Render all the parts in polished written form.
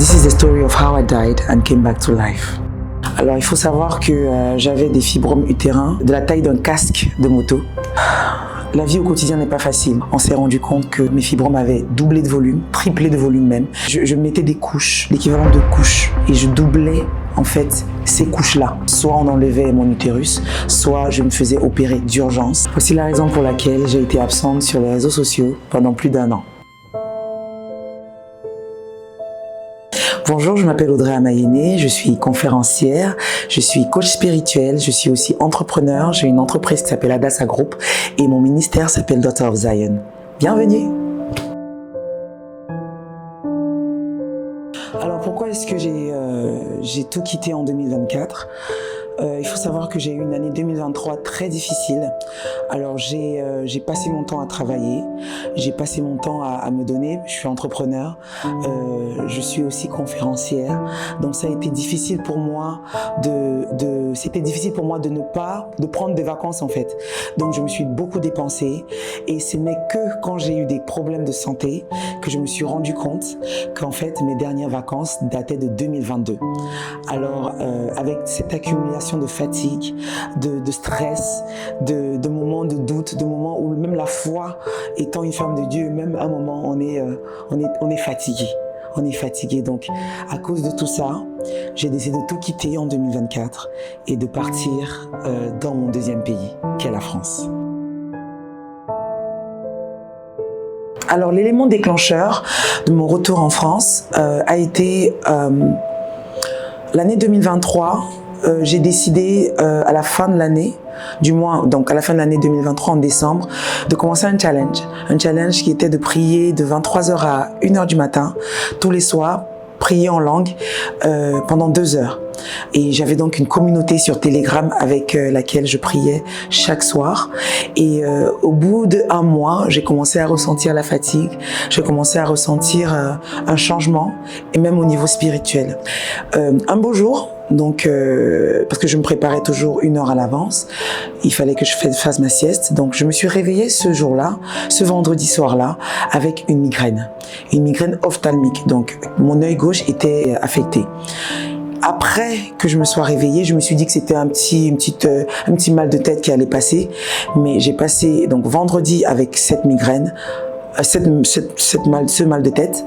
This is the story of how I died and came back to life. Alors il faut savoir que j'avais des fibromes utérins de la taille d'un casque de moto. La vie au quotidien n'est pas facile. On s'est rendu compte que mes fibromes avaient doublé de volume, triplé de volume même. Je mettais des couches, l'équivalent de couches, et je doublais en fait ces couches-là. Soit on enlevait mon utérus, soit je me faisais opérer d'urgence. Voici la raison pour laquelle j'ai été absente sur les réseaux sociaux pendant plus d'1 an. Bonjour, je m'appelle Audrey Amayene, je suis conférencière, je suis coach spirituel, je suis aussi entrepreneur, j'ai une entreprise qui s'appelle Adassa Group et mon ministère s'appelle Daughter of Zion. Bienvenue! Alors pourquoi est-ce que j'ai tout quitté en 2024 ? Il faut savoir que j'ai eu une année 2023 très difficile. Alors j'ai passé mon temps à travailler, j'ai passé mon temps à me donner. Je suis entrepreneur, je suis aussi conférencière. Donc ça a été difficile pour moi c'était difficile pour moi de prendre des vacances en fait. Donc je me suis beaucoup dépensée et ce n'est que quand j'ai eu des problèmes de santé que je me suis rendu compte qu'en fait mes dernières vacances dataient de 2022. Alors avec cette accumulation de fatigue, de stress, de moments de doute, de moments où même la foi étant une femme de Dieu, même à un moment on est fatigué. On est fatigué. Donc à cause de tout ça, j'ai décidé de tout quitter en 2024 et de partir dans mon deuxième pays, qui est la France. Alors l'élément déclencheur de mon retour en France a été l'année 2023. J'ai décidé à la fin de l'année, du moins donc à la fin de l'année 2023 en décembre, de commencer un challenge qui était de prier de 23h à 1h du matin tous les soirs, prier en langue pendant 2 heures. Et j'avais donc une communauté sur Telegram avec laquelle je priais chaque soir. Et au bout d'1 mois, j'ai commencé à ressentir la fatigue, j'ai commencé à ressentir un changement, et même au niveau spirituel. Un beau jour, donc parce que je me préparais toujours 1 heure à l'avance, il fallait que je fasse ma sieste. Donc je me suis réveillée ce jour-là, ce vendredi soir-là, avec une migraine ophtalmique. Donc mon œil gauche était affecté. Après que je me sois réveillée, je me suis dit que c'était un petit mal de tête qui allait passer. Mais j'ai passé donc vendredi avec cette migraine, ce mal de tête.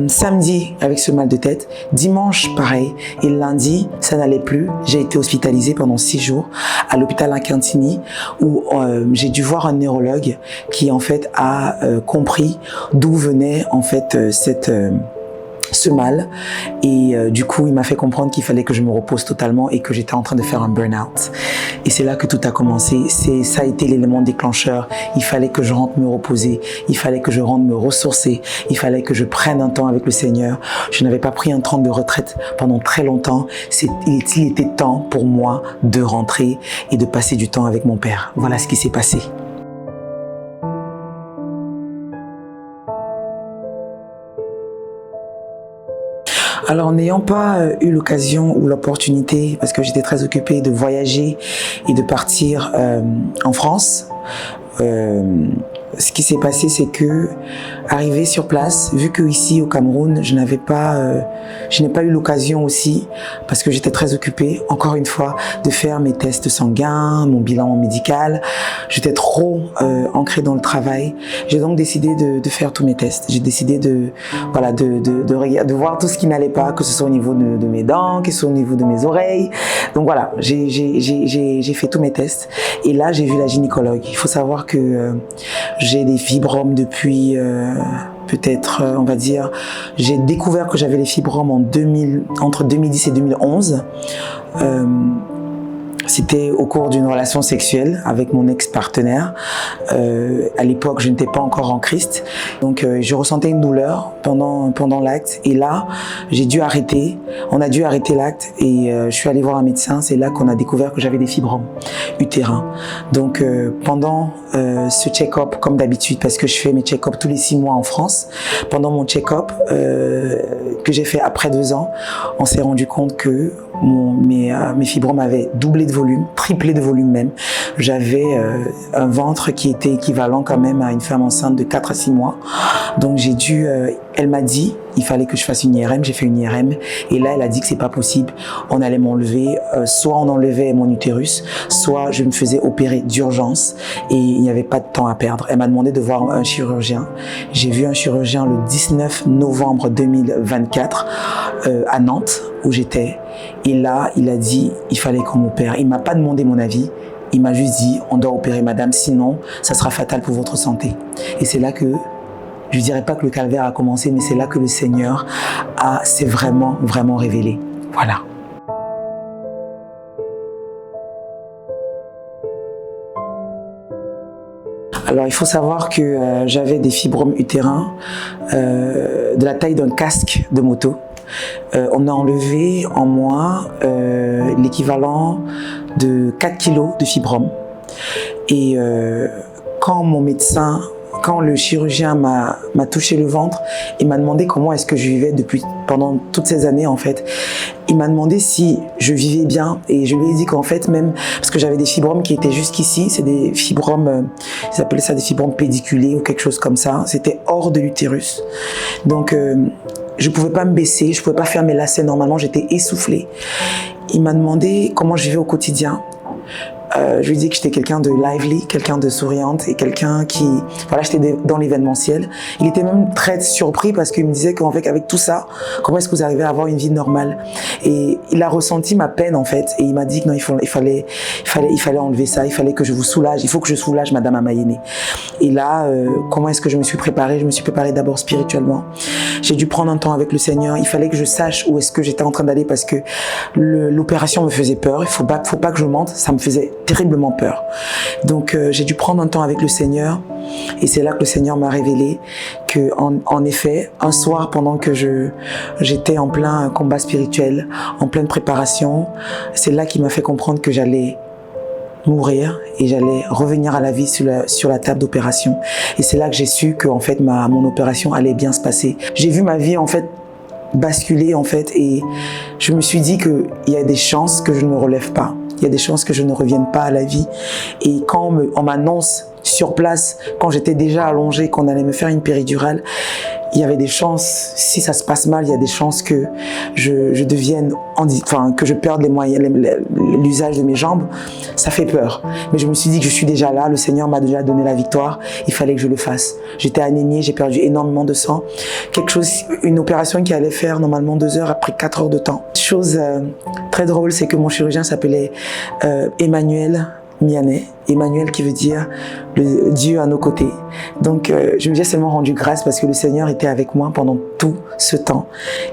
Samedi avec ce mal de tête, dimanche pareil, et lundi ça n'allait plus. J'ai été hospitalisée pendant 6 jours à l'hôpital Quintini où j'ai dû voir un neurologue qui en fait a compris d'où venait en fait ce mal, et du coup il m'a fait comprendre qu'il fallait que je me repose totalement et que j'étais en train de faire un burn-out. Et c'est là que tout a commencé. Ça a été l'élément déclencheur. Il fallait que je rentre me reposer, il fallait que je rentre me ressourcer, il fallait que je prenne un temps avec le Seigneur. Je n'avais pas pris un temps de retraite pendant très longtemps. Il était temps pour moi de rentrer et de passer du temps avec mon Père. Voilà ce qui s'est passé. Alors, n'ayant pas eu l'occasion ou l'opportunité, parce que j'étais très occupée, de voyager et de partir en France, ce qui s'est passé, c'est que, arrivé sur place, vu que ici au Cameroun, je n'ai pas eu l'occasion aussi, parce que j'étais très occupée, encore une fois, de faire mes tests sanguins, mon bilan médical. J'étais trop ancrée dans le travail. J'ai donc décidé de faire tous mes tests. J'ai décidé de voir tout ce qui n'allait pas, que ce soit au niveau de mes dents, que ce soit au niveau de mes oreilles. Donc voilà, j'ai fait tous mes tests. Et là, j'ai vu la gynécologue. Il faut savoir que j'ai des fibromes depuis peut-être, on va dire, j'ai découvert que j'avais les fibromes entre 2010 et 2011. C'était au cours d'une relation sexuelle avec mon ex-partenaire. À l'époque, je n'étais pas encore en Christ. Donc, je ressentais une douleur pendant l'acte. Et là, j'ai dû arrêter. On a dû arrêter l'acte. Et je suis allée voir un médecin. C'est là qu'on a découvert que j'avais des fibromes utérins. Donc, pendant ce check-up, comme d'habitude, parce que je fais mes check-up tous les 6 mois en France, pendant mon check-up que j'ai fait après 2 ans, on s'est rendu compte que mes fibromes avaient doublé de volume, triplé de volume même. J'avais un ventre qui était équivalent quand même à une femme enceinte de 4 à 6 mois. Donc elle m'a dit il fallait que je fasse une IRM, j'ai fait une IRM et là elle a dit que c'est pas possible, on allait m'enlever, soit on enlevait mon utérus, soit je me faisais opérer d'urgence et il n'y avait pas de temps à perdre. Elle m'a demandé de voir un chirurgien, j'ai vu un chirurgien le 19 novembre 2024 à Nantes où j'étais et là il a dit il fallait qu'on m'opère, il m'a pas demandé mon avis. Il m'a juste dit, on doit opérer madame, sinon ça sera fatal pour votre santé. Et c'est là que, je ne dirais pas que le calvaire a commencé, mais c'est là que le Seigneur s'est vraiment, vraiment révélé. Voilà. Alors il faut savoir que j'avais des fibromes utérins de la taille d'un casque de moto. On a enlevé en moi l'équivalent de 4 kilos de fibromes. Et quand le chirurgien m'a touché le ventre, il m'a demandé comment est-ce que je vivais pendant toutes ces années en fait. Il m'a demandé si je vivais bien et je lui ai dit qu'en fait même, parce que j'avais des fibromes qui étaient jusqu'ici, c'est des fibromes, ils appelaient ça des fibromes pédiculés ou quelque chose comme ça, c'était hors de l'utérus. Donc je ne pouvais pas me baisser, je ne pouvais pas faire mes lacets normalement, j'étais essoufflée. Il m'a demandé comment je vivais au quotidien. Je lui ai dit que j'étais quelqu'un de lively, quelqu'un de souriante et quelqu'un qui... Voilà, j'étais dans l'événementiel. Il était même très surpris parce qu'il me disait qu'en fait, avec tout ça, comment est-ce que vous arrivez à avoir une vie normale? Et il a ressenti ma peine en fait. Et il m'a dit que non, il fallait enlever ça, il fallait que je vous soulage, il faut que je soulage Madame Amayene. Et là, comment est-ce que je me suis préparée? Je me suis préparée d'abord spirituellement. J'ai dû prendre un temps avec le Seigneur. Il fallait que je sache où est-ce que j'étais en train d'aller parce que l'opération me faisait peur. Il faut pas que je mente, ça me faisait terriblement peur. Donc j'ai dû prendre un temps avec le Seigneur et c'est là que le Seigneur m'a révélé que en effet, un soir pendant que j'étais en plein combat spirituel, en pleine préparation, c'est là qu'il m'a fait comprendre que j'allais mourir et j'allais revenir à la vie sur la table d'opération. Et c'est là que j'ai su que en fait mon opération allait bien se passer. J'ai vu ma vie en fait basculer en fait et je me suis dit que il y a des chances que je ne me relève pas. Il y a des chances que je ne revienne pas à la vie. Et quand on m'annonce sur place, quand j'étais déjà allongée, qu'on allait me faire une péridurale, il y avait des chances, si ça se passe mal, il y a des chances que je devienne, que je perde les moyens, l'usage de mes jambes. Ça fait peur. Mais je me suis dit que je suis déjà là, le Seigneur m'a déjà donné la victoire, il fallait que je le fasse. J'étais anémiée, j'ai perdu énormément de sang. Une opération qui allait faire normalement 2 heures après 4 heures de temps. Chose très drôle, c'est que mon chirurgien s'appelait Emmanuel Mianet, Emmanuel qui veut dire le Dieu à nos côtés. Donc je me suis seulement rendu grâce parce que le Seigneur était avec moi pendant tout ce temps.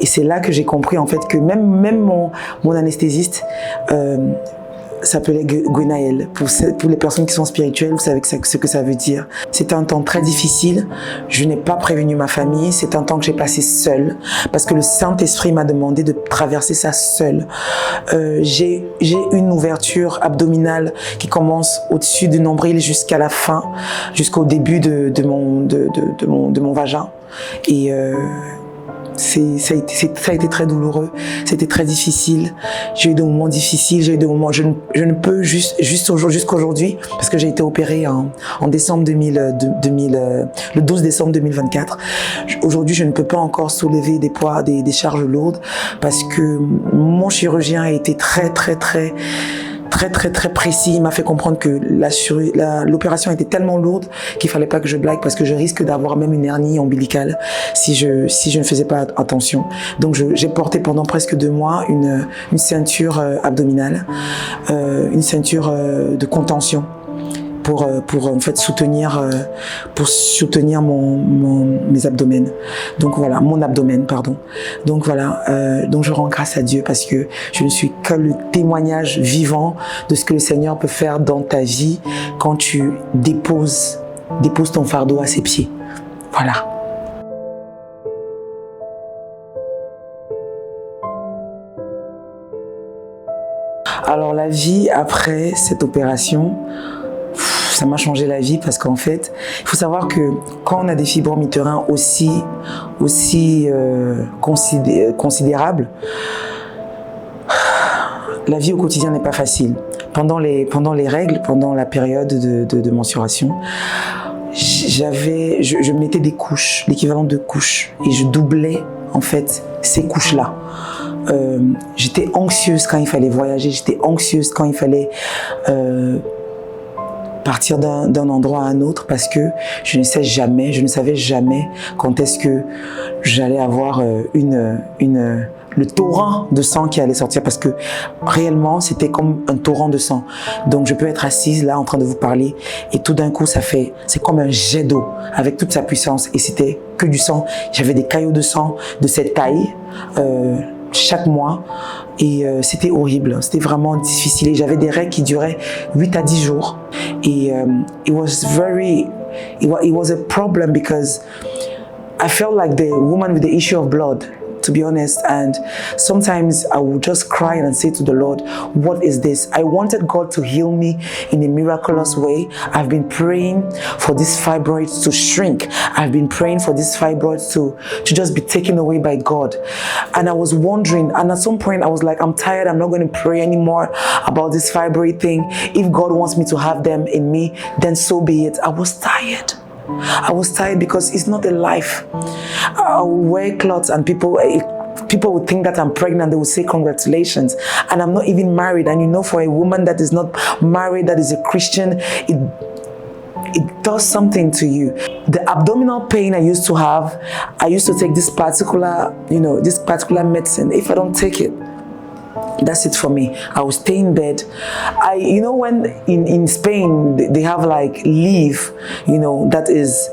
Et c'est là que j'ai compris en fait que même mon anesthésiste s'appelait Gwenaël. Pour les personnes qui sont spirituelles, vous savez ce que ça veut dire. C'était un temps très difficile. Je n'ai pas prévenu ma famille. C'est un temps que j'ai passé seule parce que le Saint-Esprit m'a demandé de traverser ça seule. J'ai une ouverture abdominale qui commence au-dessus du nombril jusqu'à la fin, jusqu'au début de mon vagin. Et ça a été très douloureux, c'était très difficile. J'ai eu des moments difficiles, j'ai eu des moments, je ne peux jusqu'aujourd'hui, parce que j'ai été opérée en décembre le 12 décembre 2024. Aujourd'hui, je ne peux pas encore soulever des poids, des charges lourdes, parce que mon chirurgien a été très précis. Il m'a fait comprendre que l'opération était tellement lourde qu'il fallait pas que je blague parce que je risque d'avoir même une hernie ombilicale si je ne faisais pas attention. Donc j'ai porté pendant presque 2 mois une ceinture abdominale, une ceinture de contention pour en fait soutenir mes abdomens. Donc voilà, mon abdomen, pardon. Donc voilà, donc je rends grâce à Dieu parce que je ne suis que le témoignage vivant de ce que le Seigneur peut faire dans ta vie quand tu déposes ton fardeau à ses pieds. Voilà. Alors la vie après cette opération, ça m'a changé la vie parce qu'en fait, il faut savoir que quand on a des fibromes utérins aussi considérables, la vie au quotidien n'est pas facile. Pendant les règles, pendant la période de menstruation, je mettais des couches, l'équivalent de couches, et je doublais en fait, ces couches-là. J'étais anxieuse quand il fallait voyager, j'étais anxieuse quand il fallait partir d'un endroit à un autre parce que je ne savais jamais quand est-ce que j'allais avoir le torrent de sang qui allait sortir, parce que réellement c'était comme un torrent de sang. Donc je peux être assise là en train de vous parler et tout d'un coup c'est comme un jet d'eau avec toute sa puissance, et c'était que du sang. J'avais des caillots de sang de cette taille chaque mois, et c'était horrible, c'était vraiment difficile, et j'avais des règles qui duraient 8 à 10 jours, et it was a problem because I felt like the woman with the issue of blood, to be honest. And sometimes I would just cry and say to the Lord, what is this? I wanted God to heal me in a miraculous way. I've been praying for these fibroids to shrink. I've been praying for these fibroids to just be taken away by God. And I was wondering, and at some point I was like, I'm tired, I'm not going to pray anymore about this fibroid thing. If God wants me to have them in me, then so be it. I was tired because it's not a life. I will wear clothes and people would think that I'm pregnant. They would say congratulations, and I'm not even married. And you know, for a woman that is not married, that is a Christian, it does something to you. The abdominal pain I used to have, I used to take this particular medicine. If I don't take it, that's it for me. I will stay in bed. When in Spain they have like leave, that is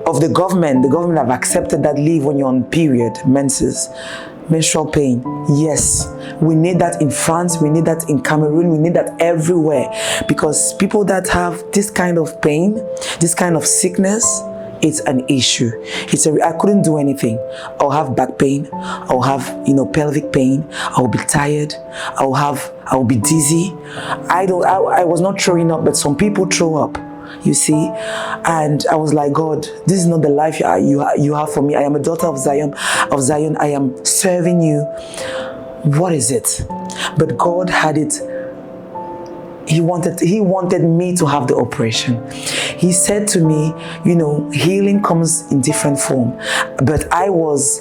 of the government. The government have accepted that leave when you're on period, menstrual pain. Yes, we need that in France, we need that in Cameroon, we need that everywhere, because people that have this kind of pain, this kind of sickness, it's an issue. I couldn't do anything. I'll have back pain. I'll have, pelvic pain. I'll be tired. I'll be dizzy. I was not throwing up, but some people throw up, you see. And I was like, God, this is not the life you have for me. I am a daughter of Zion. I am serving you. What is it? But God had it. He wanted me to have the operation. He said to me, healing comes in different form. But I was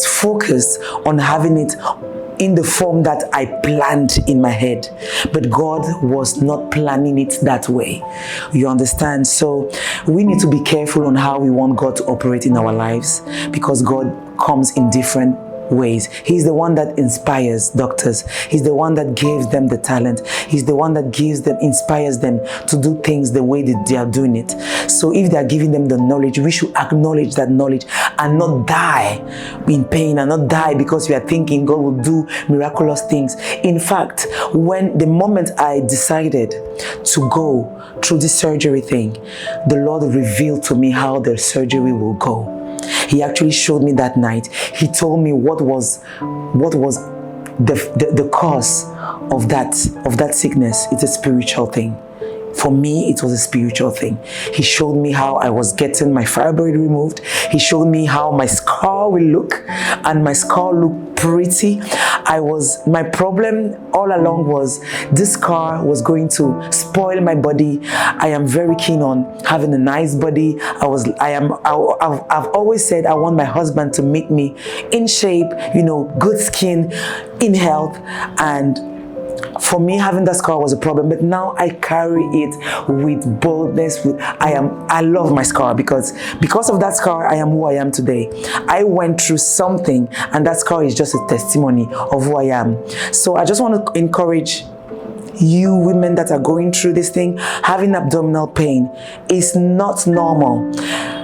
focused on having it in the form that I planned in my head. But God was not planning it that way. You understand? So we need to be careful on how we want God to operate in our lives, because God comes in different ways. He's the one that inspires doctors. He's the one that gives them the talent. He's the one that inspires them to do things the way that they are doing it. So if they are giving them the knowledge, we should acknowledge that knowledge and not die in pain, and not die because we are thinking God will do miraculous things. In fact, the moment I decided to go through this surgery thing, the Lord revealed to me how the surgery will go. He actually showed me that night. He told me what was the cause of that sickness. It's a spiritual thing. For me, it was a spiritual thing. He showed me how I was getting my fibroid removed. He showed me how my scar will look, and my scar looked pretty. My problem all along was this scar was going to spoil my body. I am very keen on having a nice body. I've always said I want my husband to meet me in shape, good skin, in health, and for me, having that scar was a problem, but now I carry it with boldness. I love my scar because of that scar, I am who I am today. I went through something, and that scar is just a testimony of who I am. So I just want to encourage you women that are going through this thing. Having abdominal pain is not normal.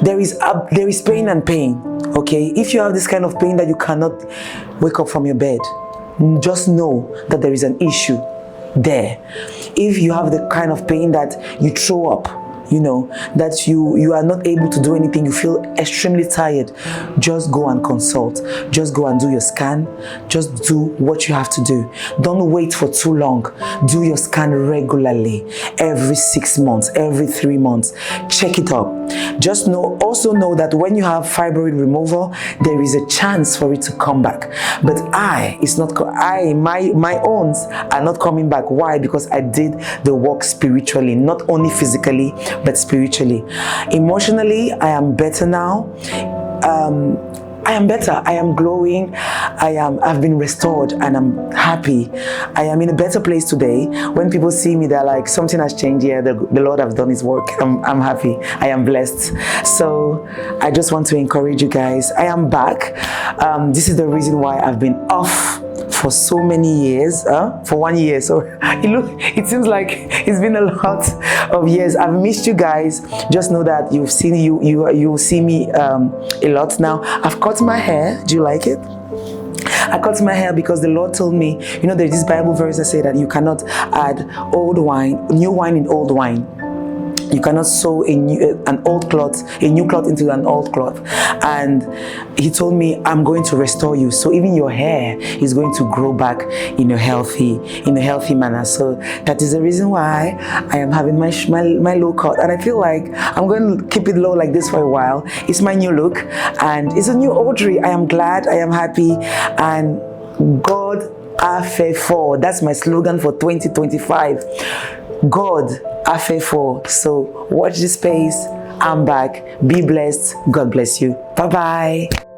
There is pain and pain, okay? If you have this kind of pain that you cannot wake up from your bed, just know that there is an issue there. If you have the kind of pain that you throw up, that you are not able to do anything, you feel extremely tired, just go and consult. Just go and do your scan. Just do what you have to do. Don't wait for too long. Do your scan regularly, every 6 months, every 3 months. Check it up. Also know that when you have fibroid removal, there is a chance for it to come back. But my owns are not coming back. Why? Because I did the work spiritually, not only physically, but spiritually. Emotionally, I am better now. I am better. I am glowing. I've been restored and I'm happy. I am in a better place today. When people see me, they're like, something has changed here. The Lord has done his work. I'm happy. I am blessed. So I just want to encourage you guys. I am back. This is the reason why I've been off for so many years, for 1 year. So it seems like it's been a lot of years. I've missed you guys. Just know that you've seen you see me a lot now. I've cut my hair. Do you like it? I cut my hair because the Lord told me, you know, there's this Bible verse that says that you cannot add new wine in old wine. You cannot sew a new cloth into an old cloth. And he told me, I'm going to restore you. So even your hair is going to grow back in a healthy manner. So that is the reason why I am having my low cut. And I feel like I'm going to keep it low like this for a while. It's my new look and it's a new Audrey. I am glad, I am happy, and God a faithful. That's my slogan for 2025. God are faithful. So watch this space. I'm back. Be blessed. God bless you. Bye-bye.